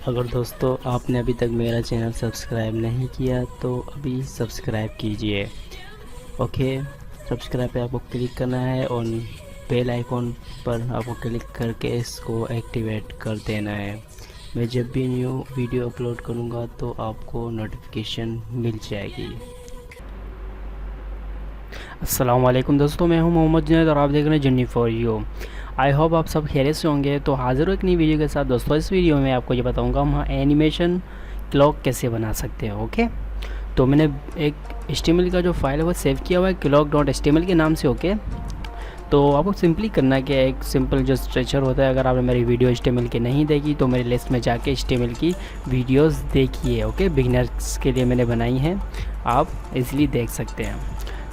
अगर दोस्तों आपने अभी तक मेरा चैनल सब्सक्राइब नहीं किया तो अभी सब्सक्राइब कीजिए। ओके, सब्सक्राइब पे आपको क्लिक करना है और बेल आइकॉन पर आपको क्लिक करके इसको एक्टिवेट कर देना है। मैं जब भी न्यू वीडियो अपलोड करूँगा तो आपको नोटिफिकेशन मिल जाएगी। अस्सलाम वालेकुम दोस्तों, मैं हूं मोहम्मद जुनैद और आप देख रहे हैं journey for you. I hope आप सब खैरियत से होंगे। तो हाज़िर हूँ एक नई वीडियो के साथ दोस्तों। इस वीडियो में आपको ये बताऊंगा हम एनिमेशन क्लॉक कैसे बना सकते हैं। ओके, तो मैंने एक HTML का जो फाइल है वो सेव किया हुआ है clock.html के नाम से। ओके, तो आपको सिंपली करना क्या है, एक सिंपल जो स्ट्रक्चर होता है, अगर आपने मेरी वीडियो HTML की नहीं देखी तो मेरी लिस्ट में जाके HTML की वीडियोस देखिए। ओके, बिगिनर्स के लिए मैंने बनाई हैं, आप इजीली देख सकते हैं।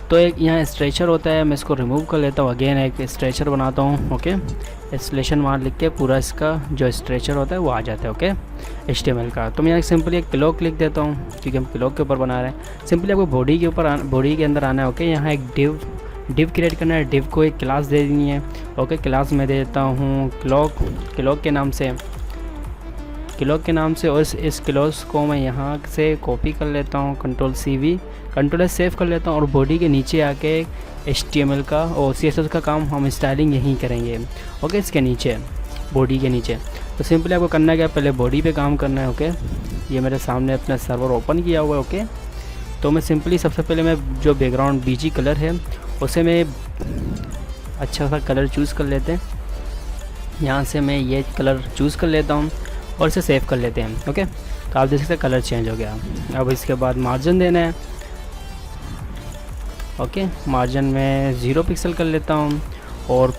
तो एक यहाँ स्ट्रेचर होता है, मैं इसको रिमूव कर लेता हूँ। अगेन एक स्ट्रेचर बनाता हूँ। ओके, इंस्टॉलेशन वहाँ लिख के पूरा इसका जो स्ट्रेचर होता है वो आ जाता है। ओके, HTML का। तो मैं यहाँ सिंपली एक क्लॉक लिख देता हूँ क्योंकि हम क्लॉक के ऊपर बना रहे हैं। सिंपली आपको बॉडी के ऊपर बॉडी के अंदर आना है। ओके, यहाँ एक डिव क्रिएट करना है। डिव को एक क्लास दे देनी है। ओके, क्लास में दे देता हूँ क्लॉक के नाम से और इस क्लॉज को मैं यहाँ से कॉपी कर लेता हूँ, Ctrl+C सेव कर लेता हूँ और बॉडी के नीचे आके HTML का और CSS का काम हम स्टाइलिंग यहीं करेंगे। ओके, इसके नीचे बॉडी के नीचे। तो सिंपली आपको करना क्या, पहले बॉडी पे काम करना है। ओके, ये मेरे सामने अपना सर्वर ओपन किया हुआ है। ओके, तो मैं सिंपली सबसे पहले मैं जो बैकग्राउंड BG कलर है उसे मैं अच्छा सा कलर चूज़ कर लेते हैं। यहाँ से मैं ये कलर चूज़ कर लेता हूँ और इसे सेव कर लेते हैं। ओके, तो आप देख सकते हैं कलर चेंज हो गया। अब इसके बाद मार्जिन देना है। ओके, मार्जिन में 0 पिक्सल कर लेता हूँ और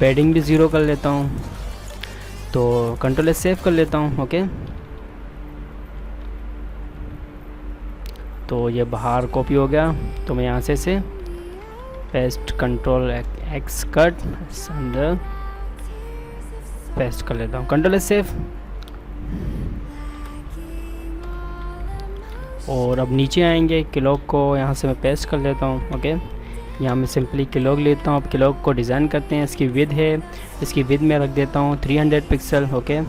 पैडिंग भी 0 कर लेता हूँ। तो Ctrl+S सेव कर लेता हूँ। ओके, तो ये बाहर कॉपी हो गया। तो मैं यहाँ से इसे पेस्ट Ctrl+X कट अंदर पेस्ट कर लेता हूँ। Ctrl+S save. और अब नीचे आएंगे, क्लॉक को यहाँ से मैं पेस्ट कर लेता हूँ। ओके, यहाँ मैं सिंपली क्लॉक लेता हूँ। अब क्लॉक को डिज़ाइन करते हैं। इसकी विड्थ है, इसकी विड्थ में रख देता हूँ 300 पिक्सल। ओके,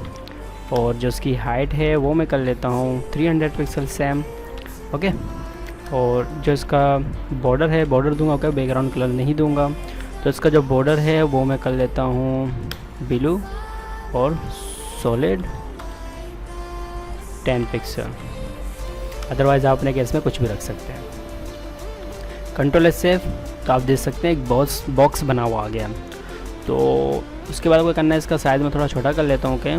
और जो इसकी हाइट है वो मैं कर लेता हूँ 300 पिक्सल सेम। ओके, और जो इसका बॉर्डर है, बॉर्डर दूंगा। ओके, बैकग्राउंड कलर नहीं दूंगा। तो इसका जो बॉर्डर है वो मैं कर लेता हूँ ब्लू और सॉलिड 10 पिक्सल। अदरवाइज़ आपने केस में कुछ भी रख सकते हैं। Ctrl+S save. तो आप देख सकते हैं एक बॉक्स बना हुआ आ गया। तो उसके बाद आपको करना है, इसका साइज़ मैं थोड़ा छोटा कर लेता हूँ। ओके,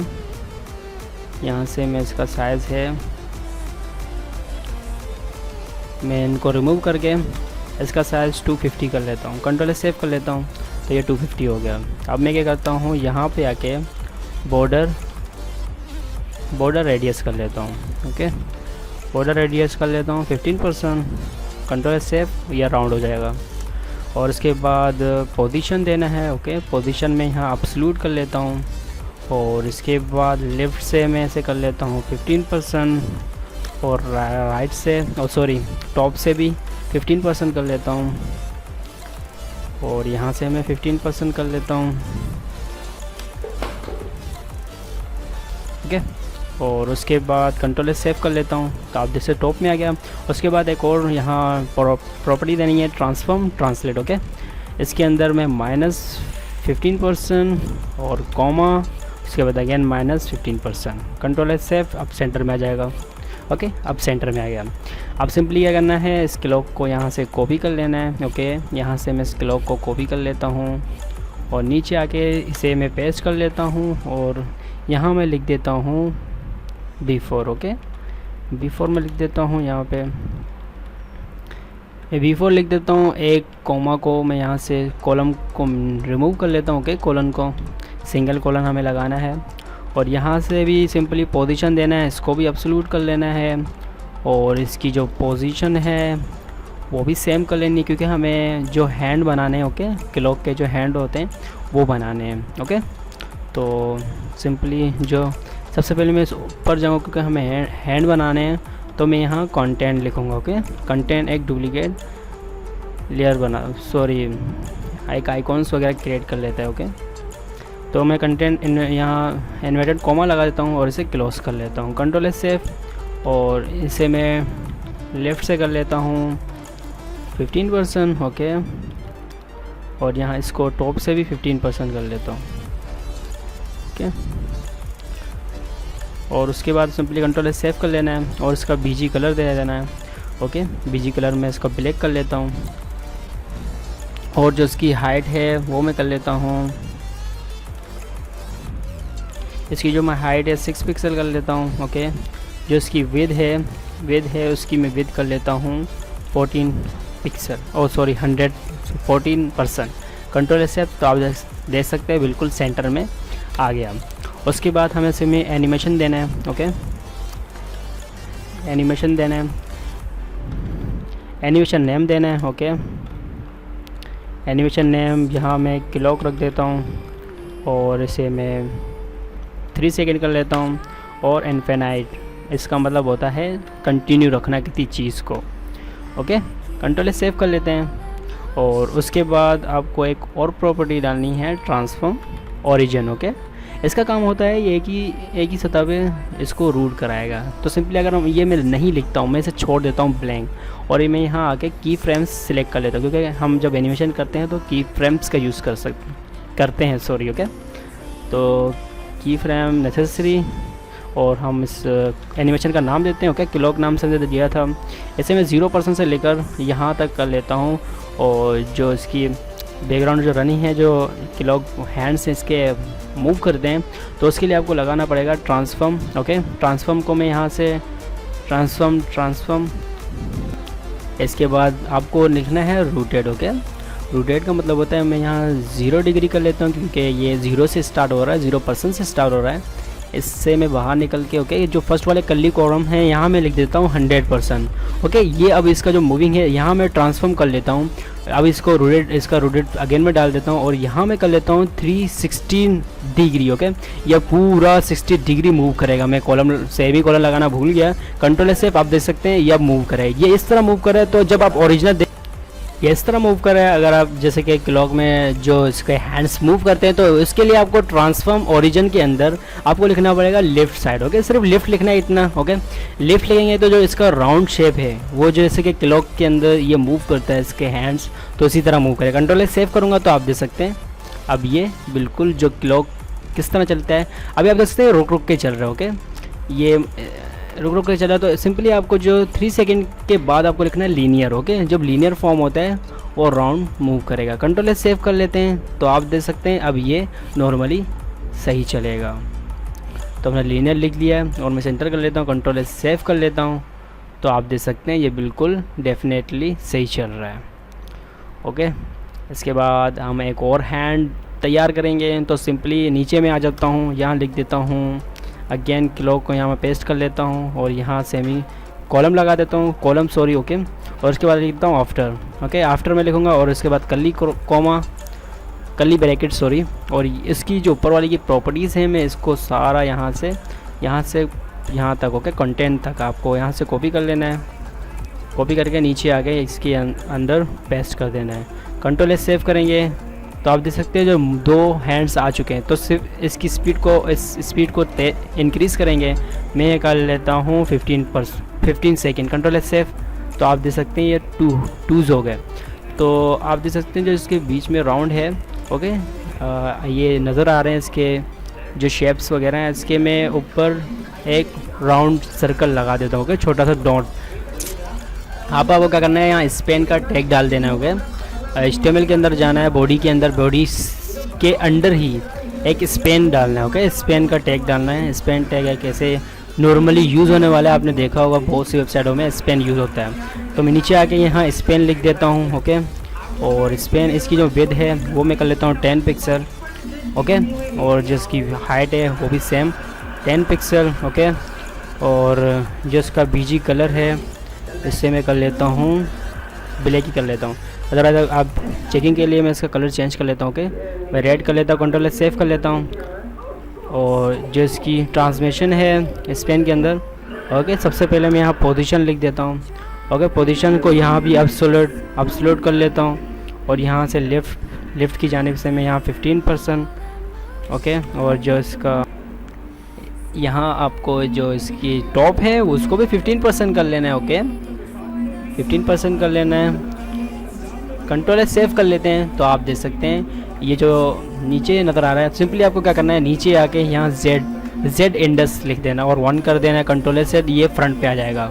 यहाँ से मैं इसका साइज़ है, मैं इनको रिमूव करके इसका साइज़ 250 कर लेता हूँ। Ctrl+S सेव कर लेता हूँ। तो ये 250 हो गया। अब मैं क्या करता हूँ, यहाँ पे आके बॉर्डर रेडियस कर लेता हूँ। ओके, बॉर्डर रेडियस कर लेता हूँ 15%। Ctrl+S सेव, यह राउंड हो जाएगा। और इसके बाद पोजीशन देना है। ओके, पोजीशन में यहाँ एब्सोल्यूट कर लेता हूँ और इसके बाद लेफ़्ट से मैं ऐसे कर लेता हूँ 15% और राइट से टॉप से भी 15% कर लेता हूँ और यहाँ से मैं 15% कर लेता हूँ। ओके, और उसके बाद Ctrl+S सेव कर लेता हूँ। तो आप जैसे टॉप में आ गया। उसके बाद एक और यहाँ प्रॉपर्टी देनी है, ट्रांसफॉर्म ट्रांसलेट। ओके, इसके अंदर मैं -15% और कॉमा, उसके बाद अगेन -15%। Ctrl+S सेव, अब सेंटर में आ जाएगा। ओके, अब सेंटर में आ गया। अब सिंपली क्या करना है, इस क्लॉक को यहाँ से कॉपी कर लेना है। ओके, यहाँ से मैं इस क्लॉक को कॉपी कर लेता हूँ और नीचे आके इसे मैं पेस्ट कर लेता हूँ और यहाँ मैं लिख देता हूँ B4। ओके, B4 में लिख देता हूँ। यहाँ पे मैं B4 लिख देता हूँ। एक कॉमा को मैं यहाँ से कॉलम को रिमूव कर लेता हूँ। ओके, कॉलन को सिंगल कॉलन हमें लगाना है और यहाँ से भी सिंपली पोजीशन देना है, इसको भी एब्सोल्यूट कर लेना है और इसकी जो पोजीशन है वो भी सेम कर लेनी है क्योंकि हमें जो हैंड बनाने हैं। ओके, क्लॉक के जो हैंड होते हैं वो बनाने हैं। ओके, तो सिंपली जो सबसे पहले मैं इस ऊपर जाऊँगा क्योंकि हमें हैंड बनाने हैं। तो मैं यहाँ कंटेंट लिखूँगा। ओके, कंटेंट एक डुप्लीकेट लेयर एक आइकॉन्स वगैरह क्रिएट कर लेता है। ओके, तो मैं कंटेंट यहाँ इन्वर्टेड कॉमा लगा देता हूँ और इसे क्लोज कर लेता हूँ, कंट्रोल एस सेव, और इसे मैं लेफ़्ट से कर लेता हूँ 15%, ओके, और यहाँ इसको टॉप से भी 15% कर लेता हूँ, ओके। और उसके बाद सिंपली कंट्रोल एस सेव कर लेना है और इसका बीजी कलर दे देना है, ओके। बीजी कलर में इसका ब्लैक कर लेता हूँ और जो इसकी हाइट है वो मैं कर लेता हूँ, इसकी जो मैं हाइट है 6 पिक्सल कर लेता हूँ, ओके। जो इसकी विड्थ है उसकी मैं विड्थ कर लेता हूँ 14 पिक्सल, ओ सॉरी 14%, कंट्रोल एस सेव। तो आप देख सकते हैं बिल्कुल सेंटर में आ गया। उसके बाद हमें इसमें एनिमेशन देना है, ओके, एनिमेशन देना है, एनिमेशन नेम देना है, ओके। एनिमेशन नेम यहाँ मैं क्लॉक रख देता हूँ और इसे मैं 3 सेकेंड कर लेता हूँ, और इनफिनाइट, इसका मतलब होता है कंटिन्यू रखना किसी चीज़ को, ओके। कंट्रोल सेव कर लेते हैं और उसके बाद आपको एक और प्रॉपर्टी डालनी है, ट्रांसफॉर्म ओरिजिन, ओके। इसका काम होता है ये कि एक ही सतह पे इसको रूट कराएगा। तो सिंपली अगर हम ये मैं नहीं लिखता हूँ, मैं इसे छोड़ देता हूँ ब्लैंक, और ये मैं यहाँ आके की फ्रेम्स सिलेक्ट कर लेता हूँ, क्योंकि हम जब एनिमेशन करते हैं तो की फ्रेम्स का यूज़ करते हैं, सॉरी, ओके। तो की फ्रेम नेसेसरी, और हम इस एनिमेशन का नाम देते हैं, ओके, क्लॉक नाम से दिया था। इसे मैं 0% से लेकर यहाँ तक कर लेता हूँ, और जो इसकी बैकग्राउंड जो रनिंग है, जो क्लॉक हैंड से इसके मूव करते हैं, तो उसके लिए आपको लगाना पड़ेगा ट्रांसफॉर्म, ओके। ट्रांसफॉर्म को मैं यहाँ से ट्रांसफॉर्म, इसके बाद आपको लिखना है रूटेड, ओके। रूटेड का मतलब होता है मैं यहाँ 0 डिग्री कर लेता हूँ, क्योंकि ये 0 से स्टार्ट हो रहा है, 0% से स्टार्ट हो रहा है। इससे मैं बाहर निकल के, ओके, जो फर्स्ट वाले कली कॉलम है यहाँ मैं लिख देता हूँ 100%, ओके। ये अब इसका जो मूविंग है यहाँ मैं ट्रांसफॉर्म कर लेता हूँ। अब इसको रूटेड अगेन में डाल देता हूँ, और यहाँ मैं कर लेता हूँ 360 डिग्री, ओके। यह पूरा 60 डिग्री मूव करेगा। मैं कॉलम सेमी कॉलम लगाना भूल गया, कंट्रोल से आप देख सकते हैं ये अब मूव करे, ये इस तरह मूव करे। तो जब आप ओरिजिनल ये इस तरह मूव कर रहा है, अगर आप जैसे कि क्लॉक में जो इसके हैंड्स मूव करते हैं, तो इसके लिए आपको ट्रांसफॉर्म ओरिजिन के अंदर आपको लिखना पड़ेगा लेफ़्ट साइड, ओके। सिर्फ लेफ़्ट लिखना है इतना, ओके। लेफ़्ट लिखेंगे तो जो इसका राउंड शेप है वो जैसे कि क्लॉक के अंदर ये मूव करता है इसके हैंड्स, तो इसी तरह मूव करेगा। कंट्रोल सेव करूँगा तो आप देख सकते हैं अब ये बिल्कुल जो क्लॉक किस तरह चलता है, अभी आप देख सकते हैं रुक के चल रहा है, ओके। ये रुक के चला, तो सिंपली आपको जो 3 सेकंड के बाद आपको लिखना है लीनियर, ओके। जब लीनियर फॉर्म होता है वो राउंड मूव करेगा। कंट्रोल सेव कर लेते हैं तो आप देख सकते हैं अब ये नॉर्मली सही चलेगा। तो हमने लीनियर लिख लिया है और मैं सेंटर कर लेता हूँ, कंट्रोल सेव कर लेता हूँ, तो आप देख सकते हैं ये बिल्कुल डेफिनेटली सही चल रहा है, ओके। इसके बाद हम एक और हैंड तैयार करेंगे, तो सिंपली नीचे में आ जाता हूँ, यहाँ लिख देता हूँ अगेन क्लॉक को यहाँ मैं पेस्ट कर लेता हूँ, और यहाँ सेमी कॉलम लगा देता हूँ, कॉलम सॉरी, ओके। और उसके बाद लिखता हूँ आफ्टर, ओके। आफ्टर में लिखूँगा और उसके बाद कर्ली ब्रैकेट, सॉरी। और इसकी जो ऊपर वाली की प्रॉपर्टीज़ हैं मैं इसको सारा यहाँ से यहाँ तक, ओके, कंटेंट तक आपको यहाँ से कॉपी कर लेना है। कॉपी करके नीचे आके इसके अंदर पेस्ट कर देना है। कंट्रोल सेव करेंगे तो आप देख सकते हैं जो 2 हैंड्स आ चुके हैं। तो सिर्फ इसकी स्पीड को इंक्रीज़ करेंगे। मैं कर लेता हूँ 15 सेकेंड, कंट्रोल सेव, तो आप देख सकते हैं ये 2 हो गए। तो आप देख सकते हैं जो इसके बीच में राउंड है, ओके, ये नज़र आ रहे हैं इसके जो शेप्स वगैरह हैं। इसके मैं ऊपर एक राउंड सर्कल लगा देता हूँ, ओके, छोटा सा डॉट। आपको क्या करना है, यहाँ स्पेन का टैग डाल देना है, ओके। HTML के अंदर जाना है, बॉडी के अंदर, बॉडी के अंदर ही एक स्पेन डालना है, ओके। स्पेन का टैग डालना है। स्पेन टैग है कैसे नॉर्मली यूज़ होने वाला है, आपने देखा होगा बहुत सी वेबसाइटों में स्पेन यूज़ होता है। तो मैं नीचे आके यहाँ स्पेन लिख देता हूँ, ओके। और स्पेन इसकी जो विड्थ है वो मैं कर लेता हूँ 10 पिक्सल, ओके। और जिसकी हाइट है वो भी सेम 10 पिक्सल, ओके। और जो इसका बीजी कलर है इससे मैं कर लेता हूँ ब्लैक ही कर लेता हूँ। अदरवाइज आप चेकिंग के लिए मैं इसका कलर चेंज कर लेता हूँ, ओके। मैं रेड कर लेता हूँ, कंट्रोल सेव कर लेता हूँ। और जो इसकी ट्रांसमिशन है स्पेन के अंदर, ओके, सबसे पहले मैं यहाँ पोजीशन लिख देता हूँ, ओके। पोजीशन को यहाँ भी अपस्लोड कर लेता हूँ, और यहाँ से लेफ़्ट की जानिब से मैं यहाँ 15% ओके। और जो इसका यहाँ आपको जो इसकी टॉप है उसको भी 15% कर लेना है। ओके, 15% कर लेना है। कंट्रोल एस सेव कर लेते हैं तो आप देख सकते हैं ये जो नीचे नज़र आ रहा है, सिंपली आपको क्या करना है, नीचे आके यहाँ जेड इंडस लिख देना और 1 कर देना है। कंट्रोल एस से ये फ्रंट पे आ जाएगा।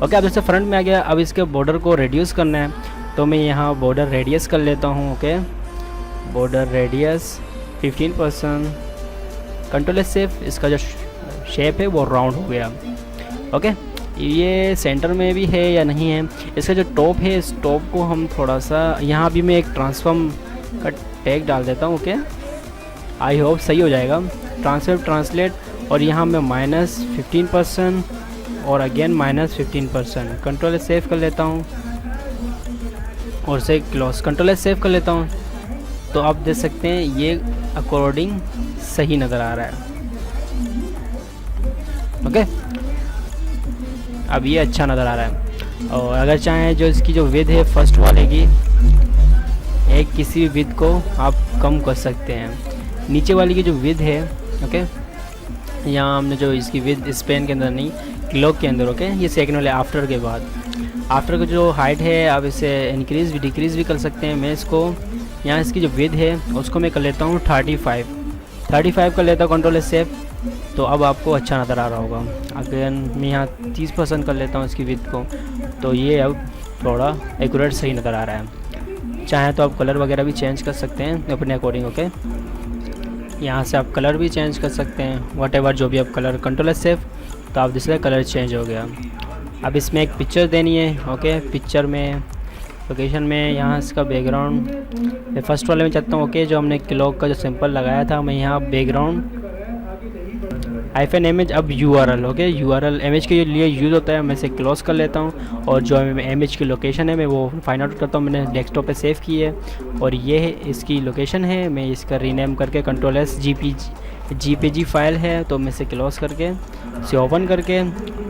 ओके, अब जैसे फ्रंट में आ गया, अब इसके बॉर्डर को रेड्यूस करना है तो मैं यहाँ बॉर्डर रेडियस कर लेता हूँ। Okay, border radius 15%, control S save. इसका जो शेप है वो राउंड हो गया। ओके, ये सेंटर में भी है या नहीं है। इसका जो टॉप है, इस टॉप को हम थोड़ा सा यहाँ भी मैं एक ट्रांसफॉर्म का टैग डाल देता हूँ। ओके, आई होप सही हो जाएगा। ट्रांसफर ट्रांसलेट, और यहाँ मैं -15% और अगेन -15%। कंट्रोल एस सेव कर लेता हूँ और से क्लोज, कंट्रोल एस सेव कर लेता हूँ तो आप देख सकते हैं ये अकॉर्डिंग सही नज़र आ रहा है। ओके, अब ये अच्छा नज़र आ रहा है। और अगर चाहें जो इसकी जो विड्थ है फर्स्ट वाले की, एक किसी भी विड्थ को आप कम कर सकते हैं। नीचे वाली की जो विड्थ है, ओके, यहाँ हमने जो इसकी विड्थ स्पेन के अंदर नहीं, क्लॉक के अंदर, ओके, ये सेकंड वाले आफ्टर के बाद, आफ्टर की जो हाइट है आप इसे इंक्रीज़ भी डिक्रीज़ भी कर सकते हैं। मैं इसको यहाँ इसकी जो विड्थ है उसको मैं कर लेता हूँ 35 कर लेता हूँ। कंट्रोल एस सेव, तो अब आपको अच्छा नज़र आ रहा होगा। अगर मैं यहाँ 30% कर लेता हूँ इसकी विड्थ को, तो ये अब थोड़ा एक्यूरेट सही नज़र आ रहा है। चाहे तो आप कलर वगैरह भी चेंज कर सकते हैं अपने अकॉर्डिंग। ओके, यहाँ से आप कलर भी चेंज कर सकते हैं, वट एवर जो भी आप कलर। कंट्रोल एस सेव, तो आप जिसका कलर चेंज हो गया। अब इसमें एक पिक्चर देनी है। ओके, पिक्चर में लोकेशन में यहाँ इसका बैकग्राउंड मैं फर्स्ट वाले में चाहता हूँ। ओके, जो हमने क्लॉक का जो सिंपल लगाया था, मैं यहाँ बैकग्राउंड हाइफन इमेज, अब यूआरएल। ओके, यूआरएल इमेज के लिए यूज़ होता है। मैं इसे क्लोज कर लेता हूँ और जो इमेज की लोकेशन है मैं वो फाइंड आउट करता हूँ। मैंने डेस्कटॉप पे सेव की है और ये है इसकी लोकेशन है। मैं इसका रीनेम करके कंट्रोल एस जीपीजी फाइल है, तो मैं इसे क्लोज करके इसे ओपन करके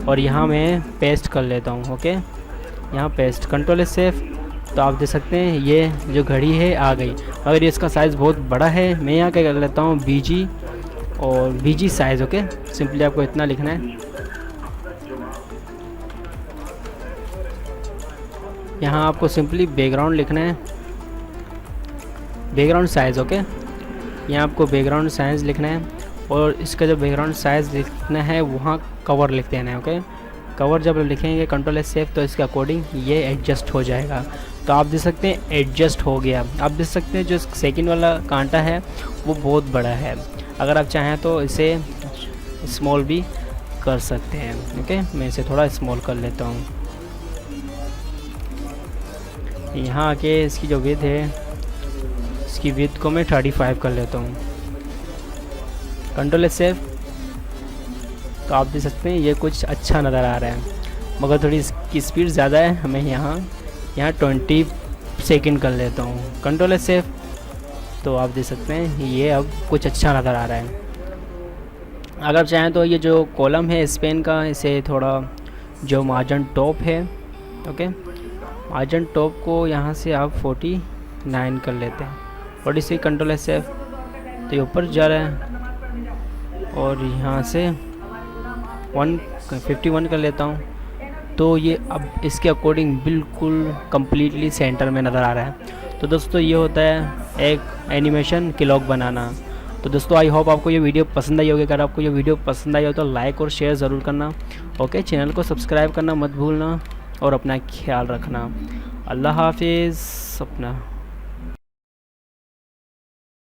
और यहाँ मैं पेस्ट कर लेता हूँ। ओके, यहाँ पेस्ट, कंट्रोल एस सेव, तो आप देख सकते हैं ये जो घड़ी है आ गई। अगर ये इसका साइज़ बहुत बड़ा है, मैं यहाँ क्या कर लेता हूँ, बीजी और बीजी साइज़। ओके, सिंपली आपको इतना लिखना है। यहाँ आपको सिंपली बैकग्राउंड लिखना है, बैकग्राउंड साइज़। ओके, यहाँ आपको बैकग्राउंड साइज़ लिखना है और इसका जो बैकग्राउंड साइज़ लिखना है वहाँ कवर लिख देना है। ओके, कवर जब लिखेंगे कंट्रोल एस सेव, तो इसके अकॉर्डिंग ये एडजस्ट हो जाएगा। तो आप देख सकते हैं एडजस्ट हो गया। आप देख सकते हैं जो सेकंड वाला कांटा है वो बहुत बड़ा है। अगर आप चाहें तो इसे स्मॉल भी कर सकते हैं। ओके, मैं इसे थोड़ा स्मॉल कर लेता हूँ। यहाँ आके इसकी जो विड्थ है, इसकी विड्थ को मैं 35 कर लेता हूँ। कंट्रोल एस सेव, तो आप देख सकते हैं ये कुछ अच्छा नज़र आ रहा है, मगर थोड़ी इसकी स्पीड ज़्यादा है। हमें यहाँ 20 सेकंड कर लेता हूँ। कंट्रोल एस सेव, तो आप देख सकते हैं ये अब कुछ अच्छा नज़र आ रहा है। अगर चाहें तो ये जो कॉलम है स्पेन का, इसे थोड़ा जो मार्जिन टॉप है, ओके, मार्जिन टॉप को यहाँ से आप 49 कर लेते हैं। 46, कंट्रोल एस सेव, तो ये ऊपर जा रहा है और यहाँ से 151 कर लेता हूँ। तो ये अब इसके अकॉर्डिंग बिल्कुल कम्प्लीटली सेंटर में नज़र आ रहा है। तो दोस्तों ये होता है एक एनिमेशन क्लॉक बनाना। तो दोस्तों आई होप आपको ये वीडियो पसंद आई होगी। अगर आपको ये वीडियो पसंद आई हो तो लाइक और शेयर ज़रूर करना। ओके, चैनल को सब्सक्राइब करना मत भूलना और अपना ख्याल रखना। अल्लाह हाफिज़। अपना